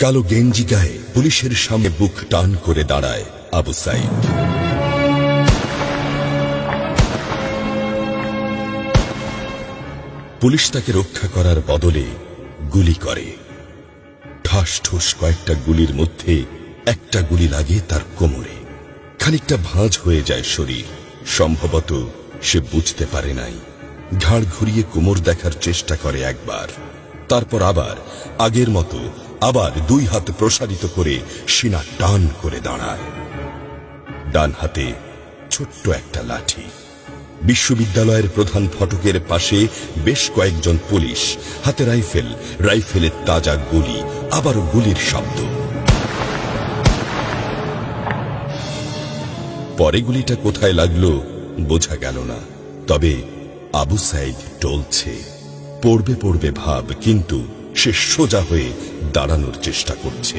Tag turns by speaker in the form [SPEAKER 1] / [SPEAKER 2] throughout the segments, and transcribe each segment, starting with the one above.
[SPEAKER 1] কালো গেঞ্জি গায়ে পুলিশের সামনে বুক টান করে দাঁড়ায় আবু সাইদ। পুলিশ তাকে রক্ষা করার বদলে গুলি করে। ঠাস ঠুস কয়েকটা গুলির মধ্যে একটা গুলি লাগে তার কোমরে। খানিকটা ভাঁজ হয়ে যায় শরীর। সম্ভবত সে বুঝতে পারে নাই। ঘাড় ঘুরিয়ে কোমর দেখার চেষ্টা করে একবার, তারপর আবার আগের মতো আবার দুই হাত প্রসারিত করে সিনা টান করে দাঁড়ায়। ডান হাতে ছোট্ট একটা লাঠি। বিশ্ববিদ্যালয়ের প্রধান ফটকের পাশে বেশ কয়েকজন পুলিশ, হাতে রাইফেল, রাইফেলের তাজা গুলি, আবারও গুলির শব্দ। পরে গুলিটা কোথায় লাগলো বোঝা গেল না। তবে আবু সাইদ টলছে, পড়বে পড়বে ভাব, কিন্তু সে সোজা হয়ে দাঁড়ানোর চেষ্টা করছে।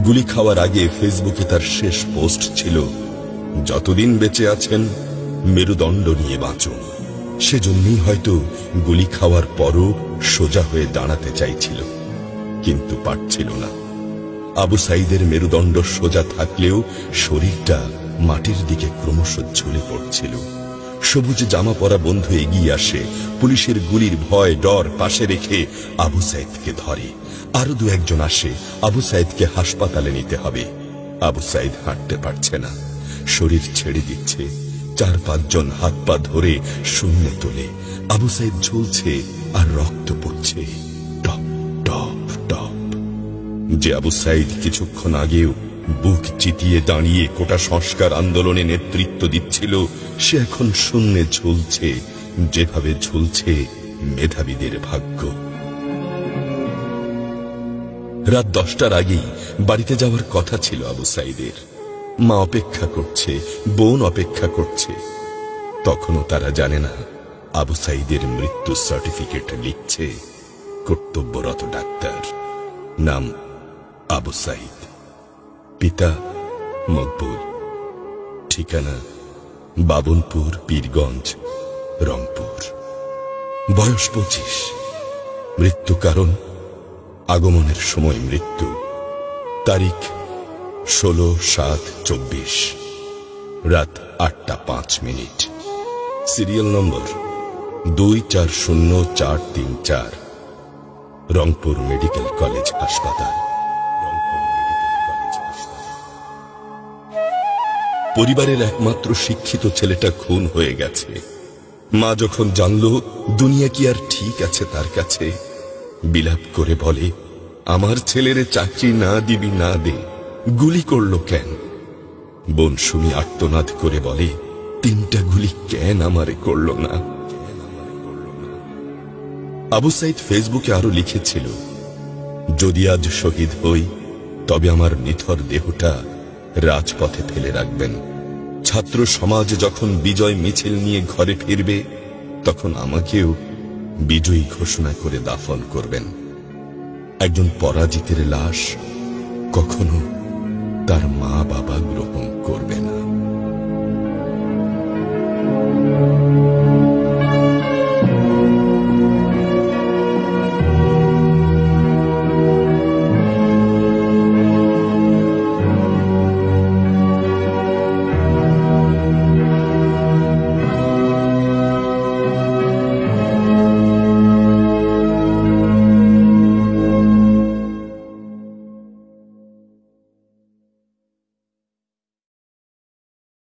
[SPEAKER 1] গুলি খাওয়ার আগে ফেসবুকে তার শেষ পোস্ট ছিল, যতদিন বেঁচে আছেন মেরুদণ্ড নিয়ে বাঁচুন। সেজন্যই হয়তো গুলি খাওয়ার পরও সোজা হয়ে দাঁড়াতে চাইছিল, কিন্তু পারছিল না। আবু সাইদের মেরুদণ্ড সোজা থাকলেও শরীরটা মাটির দিকে ক্রমশ ঝুলে পড়ছিল। সবুজ জামা পরা বন্ধু এগিয়ে আসে, পুলিশের গুলির ভয় ডর পাশে রেখে আবু সাইদকে ধরে। আরো দু একজন আসে, আবু সাইদকে হাসপাতালে নিতে হবে। আবু সাইদ হাঁটতে পারছে না, শরীর ছেড়ে দিচ্ছে। 4-5 জন হাত পা ধরে শূন্যে তোলে। আবু সাইদ ঝুলছে আর রক্ত পড়ছে টপ টপ টপ। যে আবু সাইদ কিছুক্ষণ আগেও বুক চিতিয়ে দাঁড়িয়ে কোটা সংস্কার আন্দোলনে নেতৃত্ব দিচ্ছিল, সে এখন শূন্যে ঝুলছে, যেভাবে ঝুলছে মেধাবীদের ভাগ্য। রাত 10টার আগেই বাড়িতে যাওয়ার কথা ছিল আবু সাইদের। মা অপেক্ষা করছে, বোন অপেক্ষা করছে। তখনও তারা জানে না আবু সাইদের মৃত্যু সার্টিফিকেট লিখছে কর্তব্যরত ডাক্তার। নাম আবু সাইদ, পিতা মকবুল, ঠিকানা বাবনপুর, পীরগঞ্জ, রংপুর। বয়স 25। মৃত্যু কারণ আগমনের সময় মৃত্যু। তারিখ 16/7/24, রাত 8টা 5 minute. Serial number 240434, Rangpur medical college হাসপাতাল। পরিবারের একমাত্র শিক্ষিত ছেলেটা খুন হয়ে গেছে। মা যখন জানল দুনিয়া কি আর ঠিক আছে তার কাছে, বিলাপ করে বলে, আমার ছেলের চাকরি না দিবি না দে, গুলি করলো কেন? বোন সুমি আর্তনাদ করে বলে, 3টা গুলি কেন আমারে করলো না? আবু সাইদ ফেসবুকে আরো লিখেছিল, যদি আজ শহীদ হই তবে আমার নিথর দেহটা রাজপথে ফেলে রাখবেন। ছাত্র সমাজ যখন বিজয় মিছিল নিয়ে ঘরে ফিরবে, তখন আমাকেও বিজয়ী ঘোষণা করে দাফন করবেন। একজন পরাজিতের লাশ কখনো তার মা বাবা গ্রহণ করবে না।